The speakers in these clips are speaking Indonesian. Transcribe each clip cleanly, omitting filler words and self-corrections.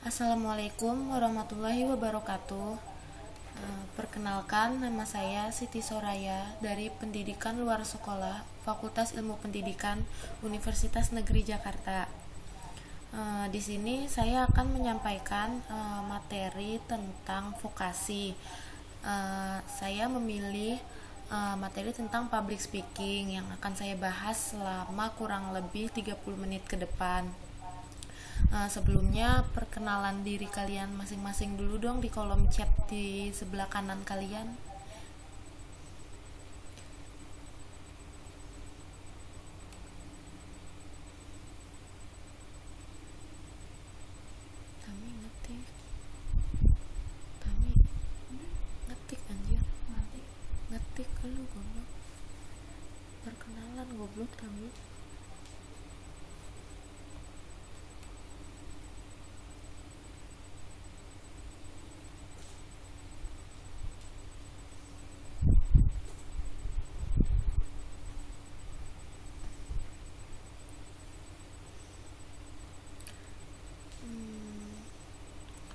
Assalamualaikum warahmatullahi wabarakatuh. Perkenalkan, nama saya Siti Soraya dari Pendidikan Luar Sekolah Fakultas Ilmu Pendidikan Universitas Negeri Jakarta. Di sini saya akan menyampaikan materi tentang vokasi. Saya memilih materi tentang public speaking yang akan saya bahas selama kurang lebih 30 menit ke depan. Sebelumnya perkenalan diri kalian masing-masing dulu dong di kolom chat di sebelah kanan kalian. Tami ngetik, Tami ngetik anjir, ngetik lu goblok. Perkenalan goblok Tami.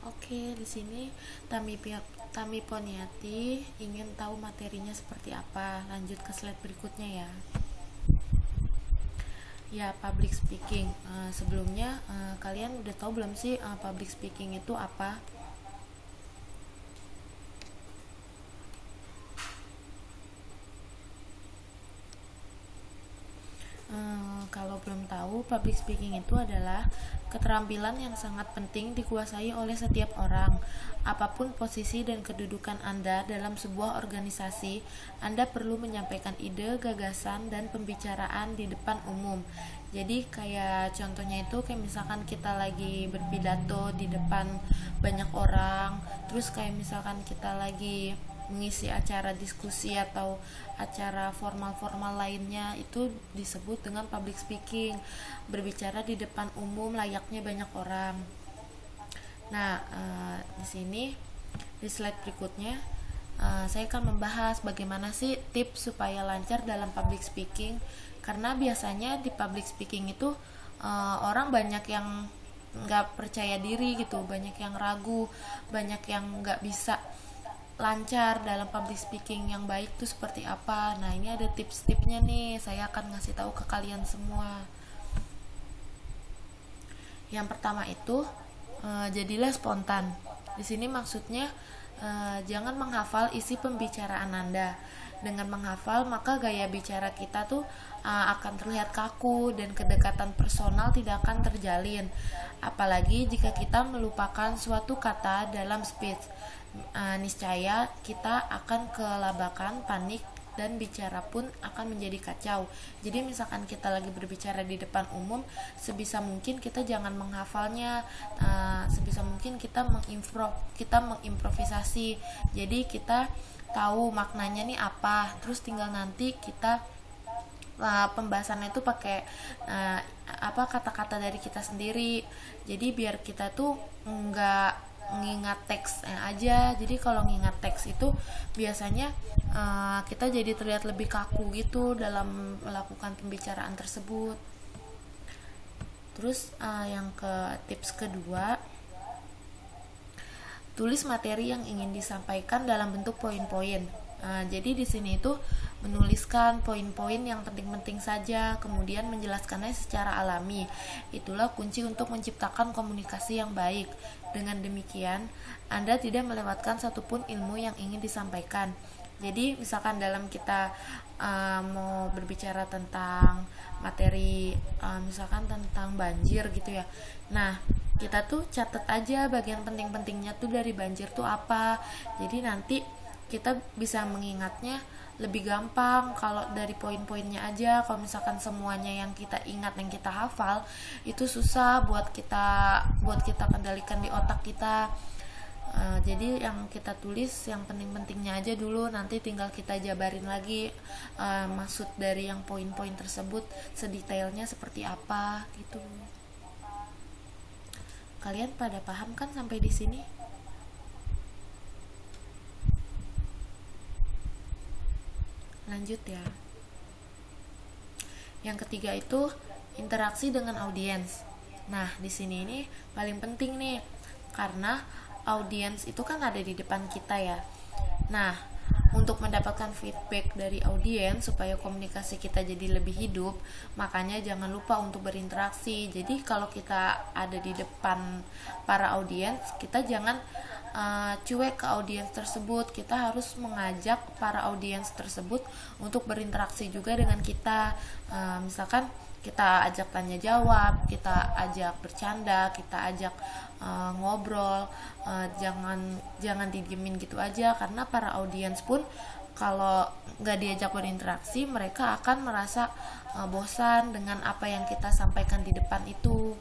Oke, di sini Tami Poniati ingin tahu materinya seperti apa. Lanjut ke slide berikutnya ya. Ya, public speaking. Sebelumnya kalian udah tahu belum sih public speaking itu apa? Kalau belum tahu, public speaking itu adalah keterampilan yang sangat penting dikuasai oleh setiap orang. Apapun posisi dan kedudukan Anda dalam sebuah organisasi, Anda perlu menyampaikan ide, gagasan, dan pembicaraan di depan umum. Jadi kayak contohnya itu kayak misalkan kita lagi berpidato di depan banyak orang, terus kayak misalkan kita lagi mengisi acara diskusi atau acara formal-formal lainnya, itu disebut dengan public speaking, berbicara di depan umum layaknya banyak orang. Nah, di sini di slide berikutnya saya akan membahas bagaimana sih tips supaya lancar dalam public speaking, karena biasanya di public speaking itu orang banyak yang nggak percaya diri gitu, banyak yang ragu, banyak yang nggak bisa lancar dalam public speaking. Yang baik tuh seperti apa. Nah, ini ada tips-tipsnya nih, saya akan ngasih tahu ke kalian semua. Yang pertama itu jadilah spontan. Di sini maksudnya jangan menghafal isi pembicaraan Anda. Dengan menghafal, maka gaya bicara kita tuh akan terlihat kaku dan kedekatan personal tidak akan terjalin. Apalagi jika kita melupakan suatu kata dalam speech. Niscaya kita akan kelabakan, panik, dan bicara pun akan menjadi kacau. Jadi misalkan kita lagi berbicara di depan umum, sebisa mungkin kita jangan menghafalnya, sebisa mungkin kita mengimprovisasi. Jadi kita tahu maknanya nih apa, terus tinggal nanti kita pembahasannya itu pakai kata-kata dari kita sendiri. Jadi biar kita tuh nggak ngingat teksnya aja. Jadi kalau ngingat teks itu biasanya kita jadi terlihat lebih kaku gitu dalam melakukan pembicaraan tersebut. Terus yang ke tips kedua, tulis materi yang ingin disampaikan dalam bentuk poin-poin. Jadi di sini itu menuliskan poin-poin yang penting-penting saja, kemudian menjelaskannya secara alami. Itulah kunci untuk menciptakan komunikasi yang baik. Dengan demikian, Anda tidak melewatkan satupun ilmu yang ingin disampaikan. Jadi misalkan dalam kita mau berbicara tentang materi misalkan tentang banjir gitu ya. Nah, kita tuh catat aja bagian penting-pentingnya tuh dari banjir tuh apa. Jadi nanti kita bisa mengingatnya lebih gampang kalau dari poin-poinnya aja. Kalau misalkan semuanya yang kita ingat, yang kita hafal, itu susah buat kita kendalikan di otak kita. Jadi yang kita tulis yang penting-pentingnya aja dulu, nanti tinggal kita jabarin lagi maksud dari yang poin-poin tersebut sedetailnya seperti apa gitu. Kalian pada paham kan sampai di sini? Lanjut ya. Yang ketiga itu interaksi dengan audiens. Nah, di sini ini paling penting nih. karena audiens itu kan ada di depan kita ya. Nah, untuk mendapatkan feedback dari audiens supaya komunikasi kita jadi lebih hidup, makanya jangan lupa untuk berinteraksi. Jadi kalau kita ada di depan para audiens, kita jangan cuek ke audiens tersebut. Kita harus mengajak para audiens tersebut untuk berinteraksi juga dengan kita. Misalkan kita ajak tanya jawab, kita ajak bercanda, kita ajak ngobrol, jangan didiemin gitu aja, karena para audiens pun kalau nggak diajak berinteraksi, mereka akan merasa bosan dengan apa yang kita sampaikan di depan itu.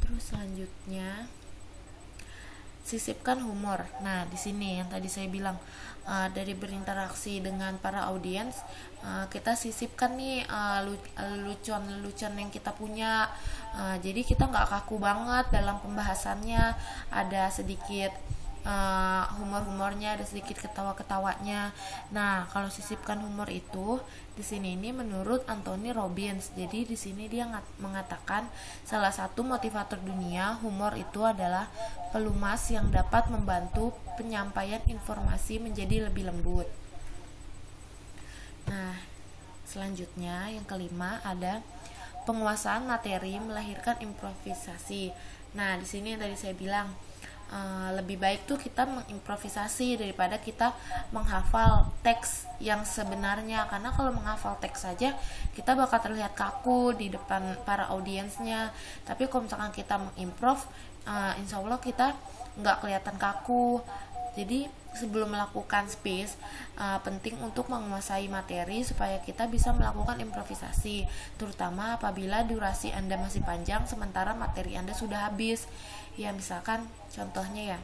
Terus selanjutnya, sisipkan humor. Nah, di sini yang tadi saya bilang, dari berinteraksi dengan para audiens, kita sisipkan nih lucuan-lucuan yang kita punya. Jadi kita nggak kaku banget dalam pembahasannya, ada sedikit humor-humornya, ada sedikit ketawa-ketawanya. Nah, kalau sisipkan humor itu di sini ini menurut Anthony Robbins. Jadi di sini dia mengatakan salah satu motivator dunia humor itu adalah pelumas yang dapat membantu penyampaian informasi menjadi lebih lembut. Nah, selanjutnya yang kelima ada penguasaan materi melahirkan improvisasi. Nah, di sini yang tadi saya bilang, lebih baik tuh kita mengimprovisasi daripada kita menghafal teks yang sebenarnya, karena kalau menghafal teks saja kita bakal terlihat kaku di depan para audiensnya. Tapi kalau misalkan kita mengimprov, insya Allah kita nggak kelihatan kaku. Jadi sebelum melakukan speech, penting untuk menguasai materi supaya kita bisa melakukan improvisasi, terutama apabila durasi Anda masih panjang sementara materi Anda sudah habis. Ya, misalkan contohnya ya,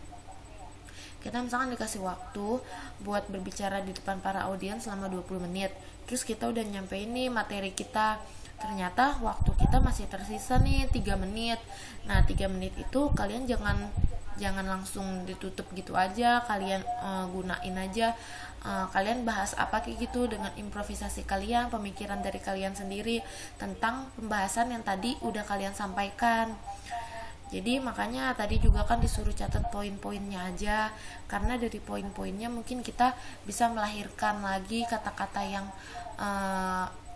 kita misalkan dikasih waktu buat berbicara di depan para audiens selama 20 menit. Terus kita udah nyampein nih materi kita, ternyata waktu kita masih tersisa nih 3 menit. Nah, 3 menit itu kalian jangan langsung ditutup gitu aja, kalian gunain aja, kalian bahas apa kayak gitu dengan improvisasi kalian, pemikiran dari kalian sendiri tentang pembahasan yang tadi udah kalian sampaikan. Jadi makanya tadi juga kan disuruh catat poin-poinnya aja, karena dari poin-poinnya mungkin kita bisa melahirkan lagi kata-kata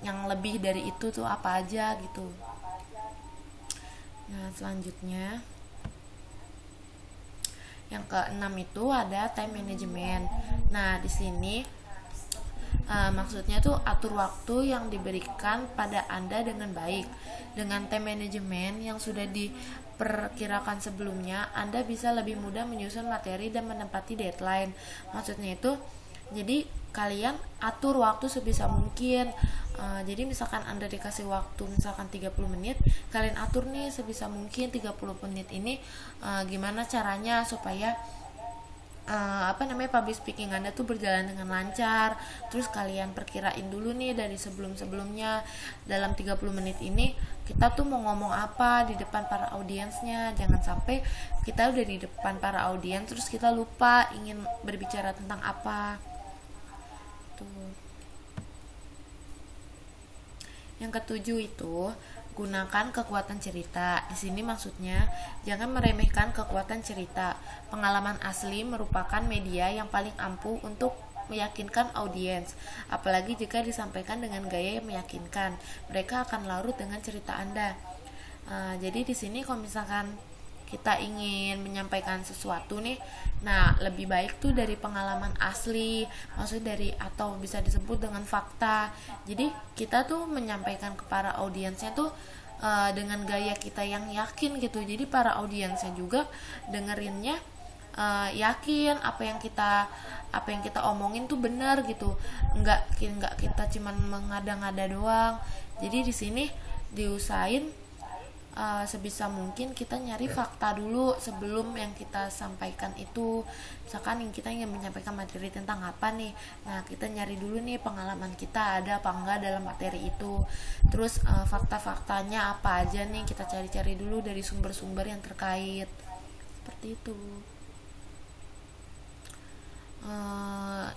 yang lebih dari itu tuh apa aja gitu. Nah, selanjutnya yang keenam itu ada time management. Nah, di sini maksudnya tuh atur waktu yang diberikan pada Anda dengan baik. Dengan time management yang sudah diperkirakan sebelumnya, Anda bisa lebih mudah menyusun materi dan menepati deadline. Maksudnya itu, jadi kalian atur waktu sebisa mungkin. Jadi misalkan Anda dikasih waktu misalkan 30 menit, kalian atur nih sebisa mungkin 30 menit ini gimana caranya supaya public speaking Anda tuh berjalan dengan lancar. Terus kalian perkirain dulu nih dari sebelum-sebelumnya, dalam 30 menit ini kita tuh mau ngomong apa di depan para audiensnya. Jangan sampai kita udah di depan para audiens terus kita lupa ingin berbicara tentang apa tuh. Yang ketujuh itu gunakan kekuatan cerita. Di sini maksudnya jangan meremehkan kekuatan cerita. Pengalaman asli merupakan media yang paling ampuh untuk meyakinkan audiens, apalagi jika disampaikan dengan gaya yang meyakinkan. Mereka akan larut dengan cerita Anda. Jadi di sini kalau misalkan kita ingin menyampaikan sesuatu nih, nah lebih baik tuh dari pengalaman asli, maksudnya dari, atau bisa disebut dengan fakta. Jadi kita tuh menyampaikan ke para audiensnya tuh dengan gaya kita yang yakin gitu. Jadi para audiensnya juga dengerinnya yakin apa yang kita omongin tuh benar gitu. Enggak kita cuman mengada-ngada doang. Jadi di sini diusahain sebisa mungkin kita nyari fakta dulu sebelum yang kita sampaikan itu. Misalkan yang kita ingin menyampaikan materi tentang apa nih, nah kita nyari dulu nih pengalaman kita ada apa enggak dalam materi itu. Terus fakta-faktanya apa aja nih, kita cari-cari dulu dari sumber-sumber yang terkait. Seperti itu.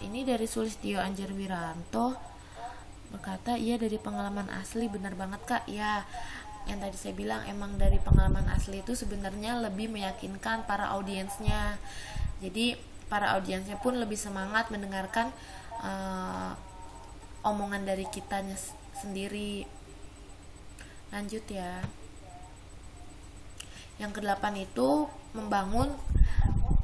Ini dari Sulistyo Anjar Wiranto berkata, iya dari pengalaman asli. Benar banget Kak. Ya, yang tadi saya bilang emang dari pengalaman asli itu sebenarnya lebih meyakinkan para audiensnya. Jadi para audiensnya pun lebih semangat mendengarkan omongan dari kitanya sendiri. Lanjut ya. Yang kedelapan itu membangun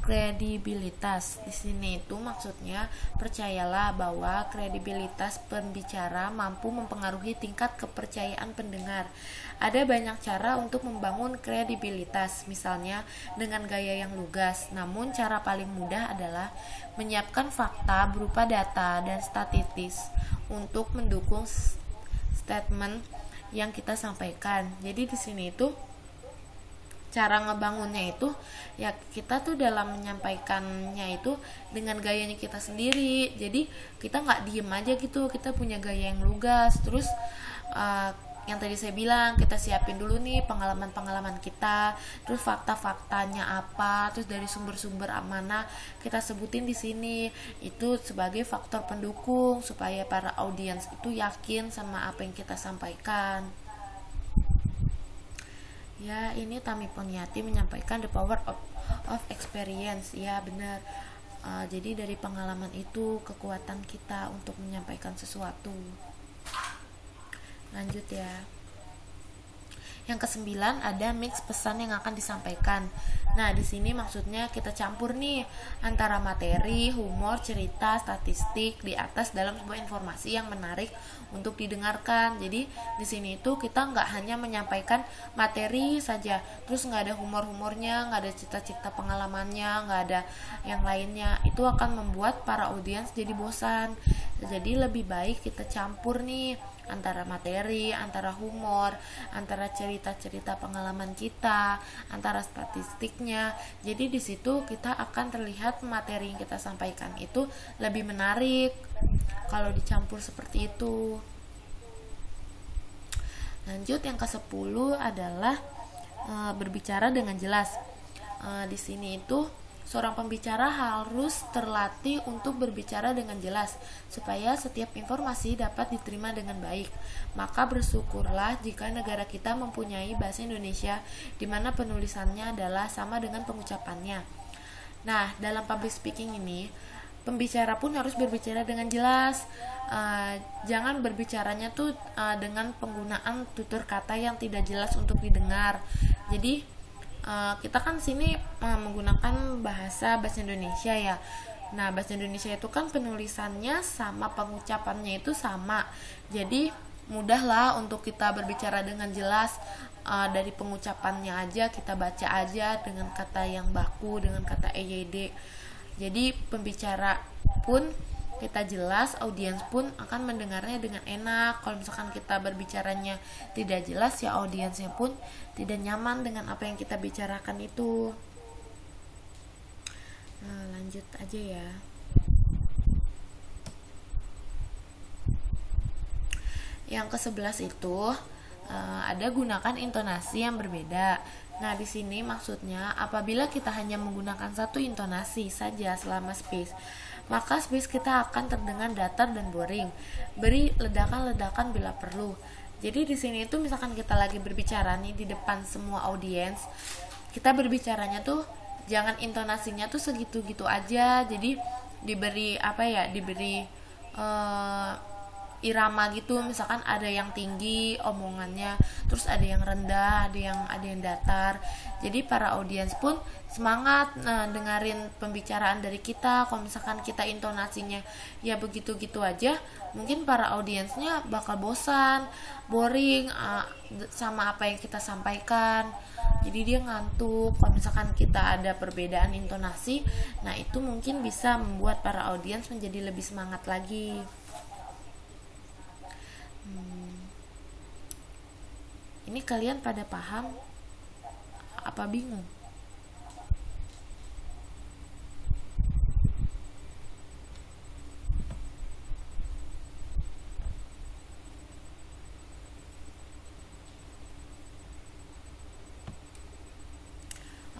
kredibilitas. Di sini itu maksudnya percayalah bahwa kredibilitas pembicara mampu mempengaruhi tingkat kepercayaan pendengar. Ada banyak cara untuk membangun kredibilitas, misalnya dengan gaya yang lugas. Namun cara paling mudah adalah menyiapkan fakta berupa data dan statistik untuk mendukung statement yang kita sampaikan. Jadi di sini itu cara ngebangunnya itu ya kita tuh dalam menyampaikannya itu dengan gayanya kita sendiri. Jadi kita nggak diem aja gitu, kita punya gaya yang lugas. Terus yang tadi saya bilang, kita siapin dulu nih pengalaman-pengalaman kita, terus fakta-faktanya apa, terus dari sumber-sumber mana kita sebutin di sini. Itu sebagai faktor pendukung supaya para audiens itu yakin sama apa yang kita sampaikan. Ya, ini Tami Poniati menyampaikan the power of experience. Ya, benar. Jadi dari pengalaman itu kekuatan kita untuk menyampaikan sesuatu. Lanjut ya. Yang kesembilan ada mix pesan yang akan disampaikan. Nah, di sini maksudnya kita campur nih antara materi, humor, cerita, statistik di atas dalam sebuah informasi yang menarik untuk didengarkan. Jadi di sini itu kita nggak hanya menyampaikan materi saja, terus nggak ada humor-humornya, nggak ada cerita-cerita pengalamannya, nggak ada yang lainnya. Itu akan membuat para audiens jadi bosan. Jadi lebih baik kita campur nih antara materi, antara humor, antara cerita-cerita pengalaman kita, antara statistiknya. Jadi di situ kita akan terlihat materi yang kita sampaikan itu lebih menarik kalau dicampur seperti itu. Lanjut, yang ke-10 adalah berbicara dengan jelas. Di sini itu seorang pembicara harus terlatih untuk berbicara dengan jelas supaya setiap informasi dapat diterima dengan baik. Maka bersyukurlah jika negara kita mempunyai bahasa Indonesia di mana penulisannya adalah sama dengan pengucapannya. Nah, dalam public speaking ini, pembicara pun harus berbicara dengan jelas. Jangan berbicaranya tuh dengan penggunaan tutur kata yang tidak jelas untuk didengar. Jadi kita kan sini menggunakan bahasa Indonesia ya. Nah, bahasa Indonesia itu kan penulisannya sama pengucapannya itu sama. Jadi mudahlah untuk kita berbicara dengan jelas. Dari pengucapannya aja kita baca aja dengan kata yang baku, dengan kata EYD. Jadi pembicara pun kita jelas, audiens pun akan mendengarnya dengan enak. Kalau misalkan kita berbicaranya tidak jelas, ya audiensnya pun tidak nyaman dengan apa yang kita bicarakan itu. Nah, lanjut aja ya. Yang ke-11 itu ada gunakan intonasi yang berbeda. Nah, di sini maksudnya apabila kita hanya menggunakan satu intonasi saja selama speech, maka speech kita akan terdengar datar dan boring. Beri ledakan-ledakan bila perlu. Jadi di sini itu misalkan kita lagi berbicara nih di depan semua audiens, kita berbicaranya tuh jangan intonasinya tuh segitu-gitu aja. Jadi diberi irama gitu, misalkan ada yang tinggi omongannya, terus ada yang rendah, ada yang datar. Jadi para audiens pun semangat dengerin pembicaraan dari kita. Kalau misalkan kita intonasinya ya begitu-gitu aja, mungkin para audiensnya bakal bosan, boring sama apa yang kita sampaikan. Jadi dia ngantuk. Kalau misalkan kita ada perbedaan intonasi, nah itu mungkin bisa membuat para audiens menjadi lebih semangat lagi. Ini kalian pada paham apa bingung?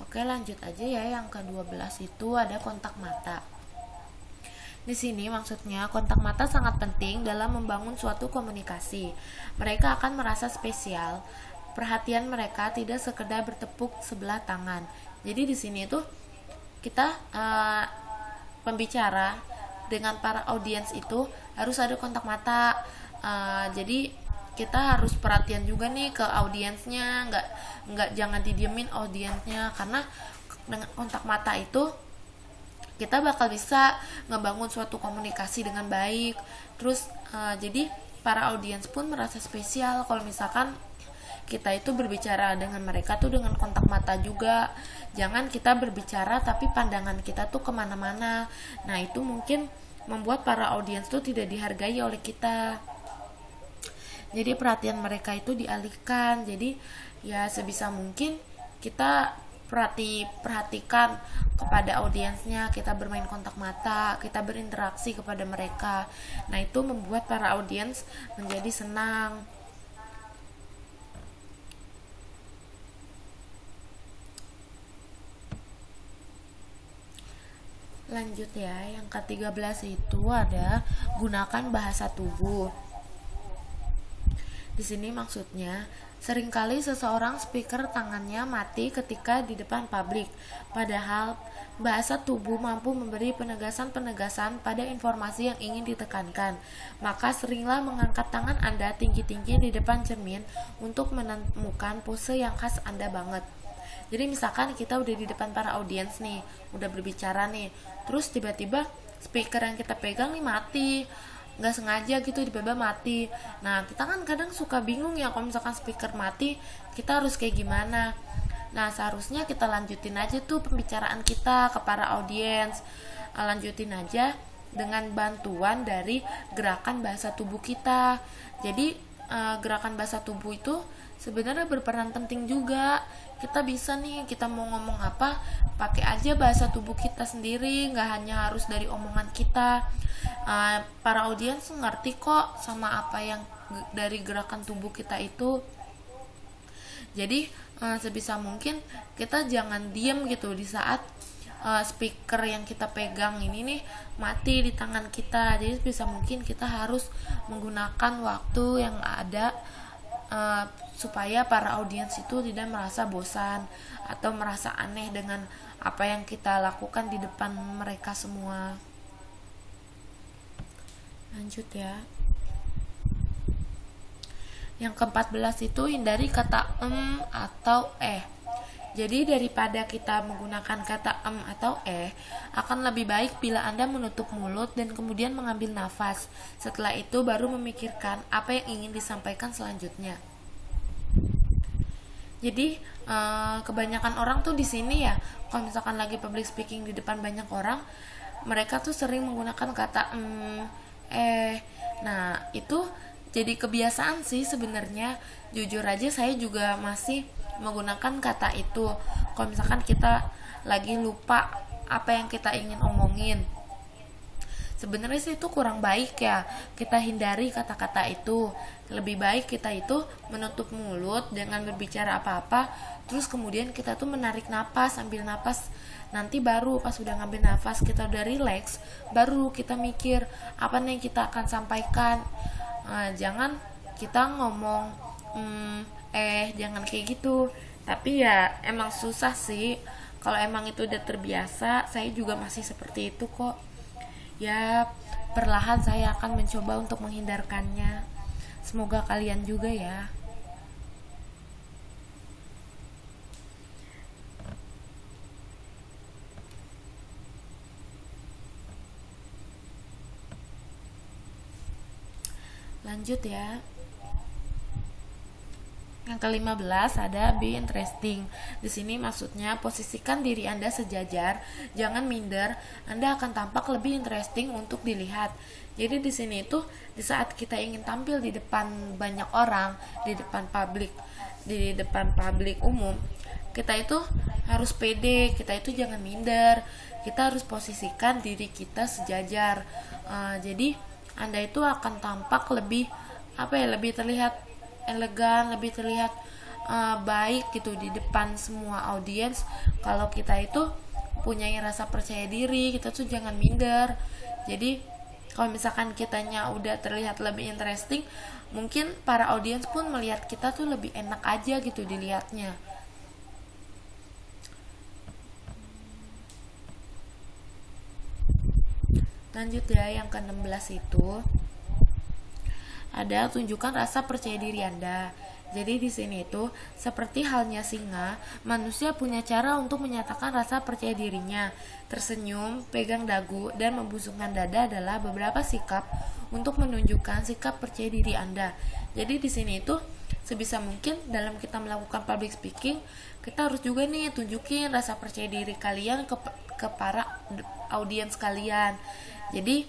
Oke, lanjut aja ya. Yang ke-12 itu ada kontak mata. Di sini maksudnya kontak mata sangat penting dalam membangun suatu komunikasi. Mereka akan merasa spesial perhatian mereka tidak sekedar bertepuk sebelah tangan. Jadi di sini tuh kita pembicara dengan para audiens itu harus ada kontak mata. Jadi kita harus perhatian juga nih ke audiensnya, nggak jangan didiemin audiensnya, karena dengan kontak mata itu kita bakal bisa ngebangun suatu komunikasi dengan baik. Terus jadi para audiens pun merasa spesial kalau misalkan kita itu berbicara dengan mereka tuh dengan kontak mata juga. Jangan kita berbicara tapi pandangan kita tuh kemana-mana. Nah itu mungkin membuat para audiens tuh tidak dihargai oleh kita. Jadi perhatian mereka itu dialihkan. Jadi ya sebisa mungkin kita perhatikan kepada audiensnya, kita bermain kontak mata, kita berinteraksi kepada mereka. Nah itu membuat para audiens menjadi senang. Lanjut ya, yang ke-13 itu ada gunakan bahasa tubuh. Di sini maksudnya, seringkali seseorang speaker tangannya mati ketika di depan publik, padahal bahasa tubuh mampu memberi penegasan-penegasan pada informasi yang ingin ditekankan. Maka seringlah mengangkat tangan Anda tinggi-tinggi di depan cermin untuk menemukan pose yang khas Anda banget. Jadi misalkan kita udah di depan para audiens nih, udah berbicara nih, terus tiba-tiba speaker yang kita pegang nih mati, nggak sengaja gitu tiba-tiba mati. Nah kita kan kadang suka bingung ya kalau misalkan speaker mati, kita harus kayak gimana. Nah seharusnya kita lanjutin aja tuh pembicaraan kita ke para audiens, lanjutin aja dengan bantuan dari gerakan bahasa tubuh kita. Jadi gerakan bahasa tubuh itu sebenarnya berperan penting juga. Kita bisa nih, kita mau ngomong apa, pakai aja bahasa tubuh kita sendiri, nggak hanya harus dari omongan kita. Para audiens ngerti kok sama apa yang dari gerakan tubuh kita itu. Jadi sebisa mungkin kita jangan diem gitu di saat speaker yang kita pegang ini nih mati di tangan kita. Jadi sebisa mungkin kita harus menggunakan waktu yang ada supaya para audiens itu tidak merasa bosan atau merasa aneh dengan apa yang kita lakukan di depan mereka semua. Lanjut ya. Yang ke-14 itu hindari kata atau Jadi daripada kita menggunakan kata atau akan lebih baik bila Anda menutup mulut dan kemudian mengambil nafas. Setelah itu baru memikirkan apa yang ingin disampaikan selanjutnya. Jadi kebanyakan orang tuh di sini ya, kalau misalkan lagi public speaking di depan banyak orang, mereka tuh sering menggunakan kata Nah itu jadi kebiasaan sih sebenarnya. Jujur aja saya juga masih menggunakan kata itu kalau misalkan kita lagi lupa apa yang kita ingin omongin. Sebenarnya sih itu kurang baik ya, kita hindari kata-kata itu. Lebih baik kita itu menutup mulut dengan berbicara apa-apa, terus kemudian kita tuh menarik napas, ambil napas. Nanti baru pas udah ngambil nafas, kita udah relax, baru kita mikir apa nih yang kita akan sampaikan. Jangan kita ngomong jangan kayak gitu. Tapi ya emang susah sih. Kalau emang itu udah terbiasa, saya juga masih seperti itu kok. Ya perlahan saya akan mencoba untuk menghindarkannya. Semoga kalian juga ya. Lanjut ya. Yang ke-15 ada be interesting. Di sini maksudnya posisikan diri Anda sejajar, jangan minder. Anda akan tampak lebih interesting untuk dilihat. Jadi di sini itu di saat kita ingin tampil di depan banyak orang, di depan publik umum, kita itu harus pede, kita itu jangan minder. Kita harus posisikan diri kita sejajar. Jadi Anda itu akan tampak lebih lebih terlihat elegan, lebih terlihat baik gitu di depan semua audiens. Kalau kita itu punya rasa percaya diri, kita tuh jangan minder. Jadi Kalau misalkan kitanya udah terlihat lebih interesting, mungkin para audiens pun melihat kita tuh lebih enak aja gitu dilihatnya. Lanjut ya, yang ke-16 itu ada tunjukkan rasa percaya diri Anda. Jadi di sini itu seperti halnya singa, manusia punya cara untuk menyatakan rasa percaya dirinya. Tersenyum, pegang dagu, dan membusungkan dada adalah beberapa sikap untuk menunjukkan sikap percaya diri Anda. Jadi di sini itu sebisa mungkin dalam kita melakukan public speaking, kita harus juga nih tunjukin rasa percaya diri kalian ke para audiens kalian. Jadi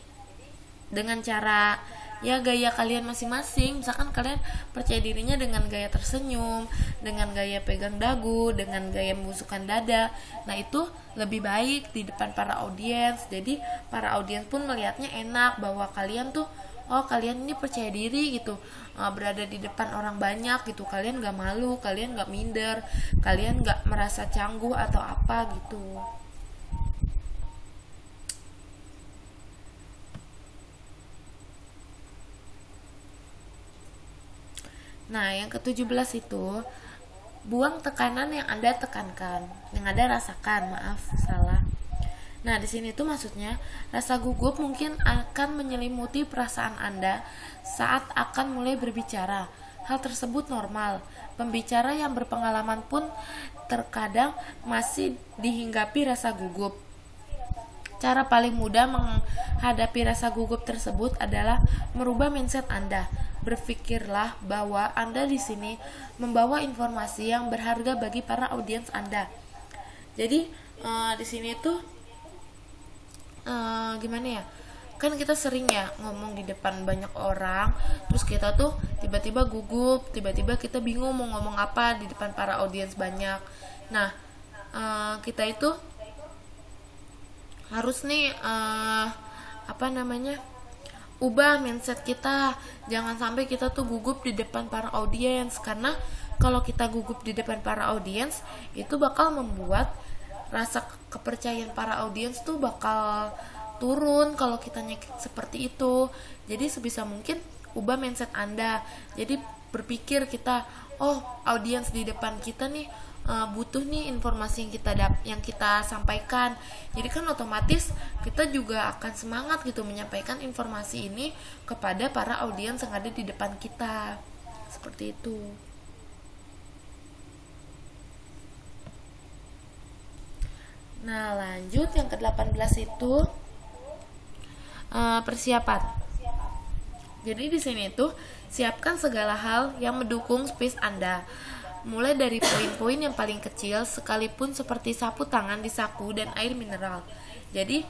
dengan cara ya gaya kalian masing-masing, misalkan kalian percaya dirinya dengan gaya tersenyum, dengan gaya pegang dagu, dengan gaya membusukkan dada, nah itu lebih baik di depan para audiens. Jadi para audiens pun melihatnya enak bahwa kalian tuh, oh kalian ini percaya diri gitu, berada di depan orang banyak gitu, kalian gak malu, kalian gak minder, kalian gak merasa canggung atau apa gitu. Nah, yang ke-17 itu buang tekanan yang Anda tekankan, yang Anda rasakan, maaf, salah. Nah, di sini tuh maksudnya rasa gugup mungkin akan menyelimuti perasaan Anda saat akan mulai berbicara. Hal tersebut normal. Pembicara yang berpengalaman pun terkadang masih dihinggapi rasa gugup. Cara paling mudah menghadapi rasa gugup tersebut adalah merubah mindset Anda. Berpikirlah bahwa Anda di sini membawa informasi yang berharga bagi para audiens Anda. Jadi di sini tuh gimana ya? Kan kita sering ya ngomong di depan banyak orang, terus kita tuh tiba-tiba gugup, tiba-tiba kita bingung mau ngomong apa di depan para audiens banyak. Nah, kita itu harus nih ubah mindset kita. Jangan sampai kita tuh gugup di depan para audiens, karena kalau kita gugup di depan para audiens itu bakal membuat rasa kepercayaan para audiens tuh bakal turun kalau kitanya seperti itu. Jadi sebisa mungkin ubah mindset Anda. Jadi berpikir kita, oh audiens di depan kita nih butuh nih informasi yang kita sampaikan. Jadi kan otomatis kita juga akan semangat gitu menyampaikan informasi ini kepada para audiens yang ada di depan kita. Seperti itu. Nah, lanjut yang ke-18 itu persiapan. Jadi di sini tuh siapkan segala hal yang mendukung speech Anda. Mulai dari poin-poin yang paling kecil sekalipun seperti sapu tangan di saku dan air mineral. Jadi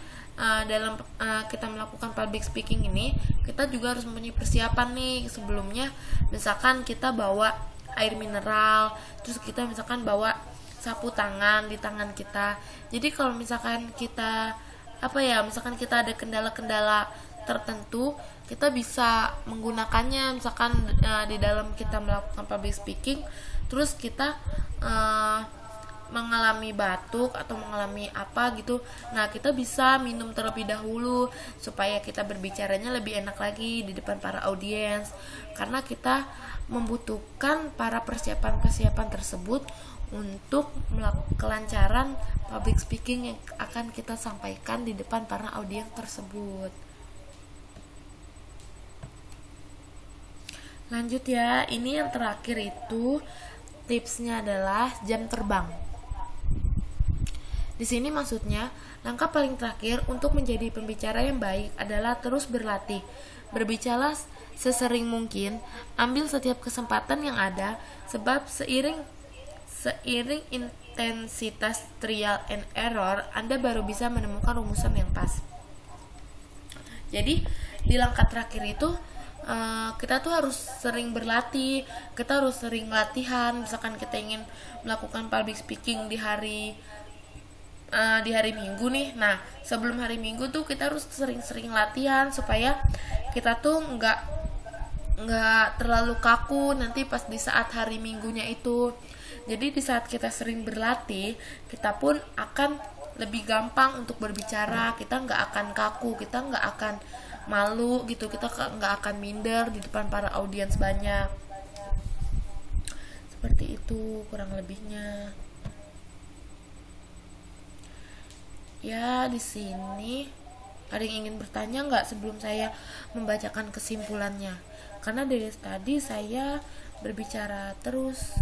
dalam kita melakukan public speaking ini, kita juga harus mempunyai persiapan nih sebelumnya. Misalkan kita bawa air mineral, terus kita misalkan bawa sapu tangan di tangan kita. Jadi kalau misalkan kita misalkan kita ada kendala-kendala tertentu, kita bisa menggunakannya. Misalkan di dalam kita melakukan public speaking, terus kita mengalami batuk atau mengalami apa gitu, nah kita bisa minum terlebih dahulu supaya kita berbicaranya lebih enak lagi di depan para audiens, karena kita membutuhkan para persiapan-persiapan tersebut untuk kelancaran public speaking yang akan kita sampaikan di depan para audiens tersebut. Lanjut ya, ini yang terakhir itu tipsnya adalah jam terbang. Di sini maksudnya, langkah paling terakhir untuk menjadi pembicara yang baik adalah terus berlatih. Berbicara sesering mungkin, ambil setiap kesempatan yang ada, sebab seiring intensitas trial and error, Anda baru bisa menemukan rumusan yang pas. Jadi, di langkah terakhir itu kita tuh harus sering berlatih, kita harus sering latihan. Misalkan kita ingin melakukan public speaking di hari Minggu nih, nah sebelum hari Minggu tuh kita harus sering-sering latihan supaya kita tuh nggak terlalu kaku nanti pas di saat hari Minggunya itu. Jadi di saat kita sering berlatih, kita pun akan lebih gampang untuk berbicara, kita nggak akan kaku, kita nggak akan malu gitu, kita nggak akan minder di depan para audiens banyak. Seperti itu kurang lebihnya. Ya, di sini ada yang ingin bertanya nggak sebelum saya membacakan kesimpulannya? Karena dari tadi saya berbicara terus.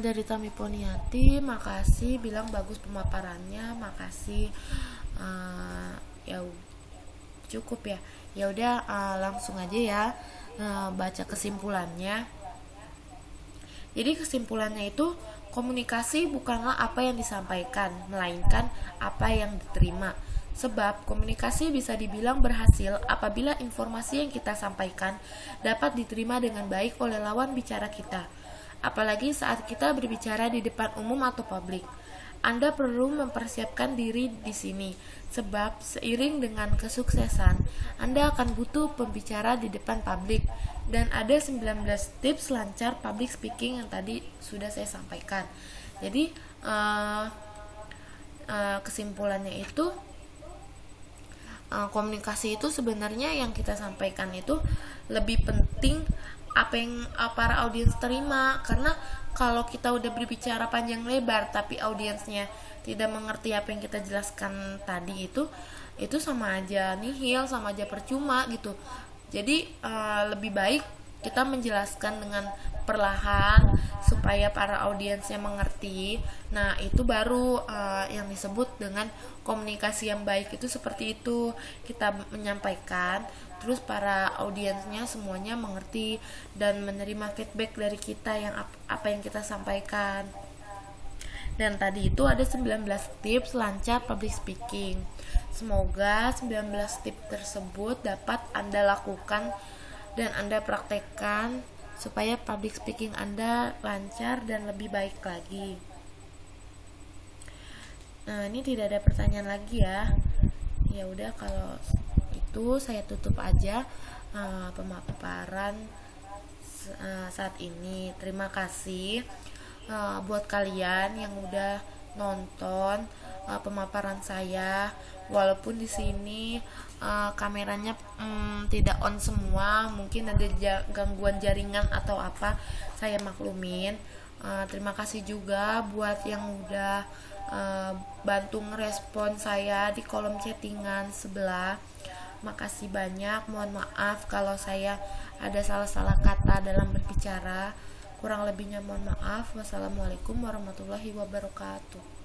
Dari Tami Poniati, makasih, bilang bagus pemaparannya, makasih. Ya cukup ya. Ya udah, langsung aja ya baca kesimpulannya. Jadi kesimpulannya itu, komunikasi bukanlah apa yang disampaikan, melainkan apa yang diterima. Sebab komunikasi bisa dibilang berhasil apabila informasi yang kita sampaikan dapat diterima dengan baik oleh lawan bicara kita. Apalagi saat kita berbicara di depan umum atau publik. Anda perlu mempersiapkan diri di sini, sebab seiring dengan kesuksesan, Anda akan butuh pembicara di depan publik. Dan ada 19 tips lancar public speaking yang tadi sudah saya sampaikan. Jadi kesimpulannya itu, komunikasi itu sebenarnya yang kita sampaikan itu lebih penting apa yang para audiens terima. Karena kalau kita udah berbicara panjang lebar tapi audiensnya tidak mengerti apa yang kita jelaskan tadi, itu sama aja nihil, sama aja percuma gitu. Jadi lebih baik kita menjelaskan dengan perlahan supaya para audiensnya mengerti. Nah, itu baru yang disebut dengan komunikasi yang baik. Itu seperti itu, kita menyampaikan terus para audiensnya semuanya mengerti dan menerima feedback dari kita yang apa yang kita sampaikan. Dan tadi itu ada 19 tips lancar public speaking. Semoga 19 tips tersebut dapat Anda lakukan dan Anda praktekkan supaya public speaking Anda lancar dan lebih baik lagi. Nah, ini tidak ada pertanyaan lagi ya. Ya udah, kalau itu saya tutup aja pemaparan saat ini. Terima kasih buat kalian yang udah nonton pemaparan saya. Walaupun di sini kameranya tidak on semua, mungkin ada gangguan jaringan atau apa, saya maklumin. Terima kasih juga buat yang udah bantu ngerespon saya di kolom chattingan sebelah. Makasih banyak, mohon maaf kalau saya ada salah-salah kata dalam berbicara. Kurang lebihnya mohon maaf. Wassalamualaikum warahmatullahi wabarakatuh.